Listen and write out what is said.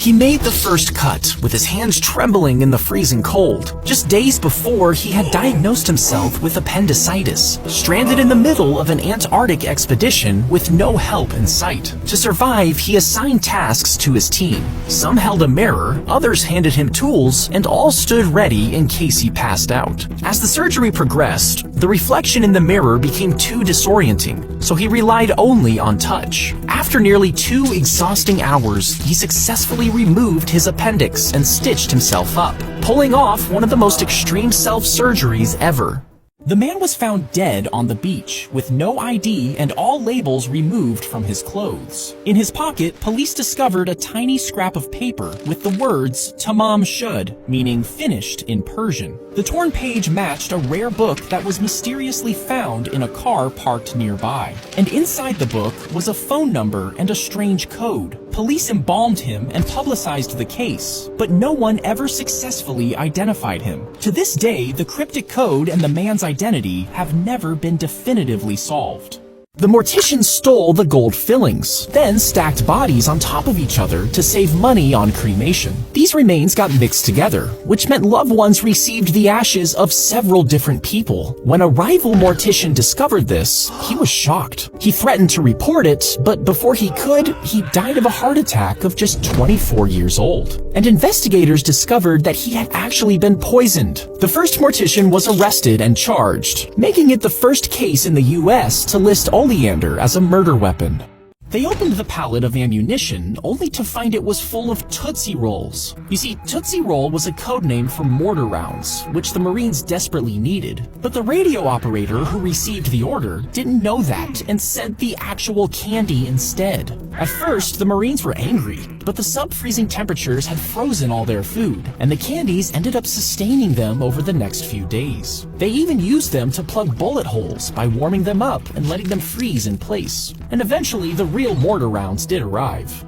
He made the first cut, with his hands trembling in the freezing cold. Just days before, he had diagnosed himself with appendicitis, stranded in the middle of an Antarctic expedition with no help in sight. To survive, he assigned tasks to his team. Some held a mirror, others handed him tools, and all stood ready in case he passed out. As the surgery progressed, the reflection in the mirror became too disorienting, so he relied only on touch. After nearly 2 exhausting hours, he successfully removed his appendix and stitched himself up, pulling off one of the most extreme self-surgeries ever. The man was found dead on the beach, with no ID and all labels removed from his clothes. In his pocket, police discovered a tiny scrap of paper with the words "Tamam Shud," meaning finished in Persian. The torn page matched a rare book that was mysteriously found in a car parked nearby. And inside the book was a phone number and a strange code. Police embalmed him and publicized the case, but no one ever successfully identified him. To this day, the cryptic code and the man's identity have never been definitively solved. The mortician stole the gold fillings, then stacked bodies on top of each other to save money on cremation. These remains got mixed together, which meant loved ones received the ashes of several different people. When a rival mortician discovered this, he was shocked. He threatened to report it, but before he could, he died of a heart attack of just 24 years old. And investigators discovered that he had actually been poisoned. The first mortician was arrested and charged, making it the first case in the US to list oleander as a murder weapon. They opened the pallet of ammunition only to find it was full of Tootsie Rolls. You see, Tootsie Roll was a code name for mortar rounds, which the Marines desperately needed. But the radio operator who received the order didn't know that and sent the actual candy instead. At first, the Marines were angry, but the sub-freezing temperatures had frozen all their food, and the candies ended up sustaining them over the next few days. They even used them to plug bullet holes by warming them up and letting them freeze in place. And eventually, the real mortar rounds did arrive.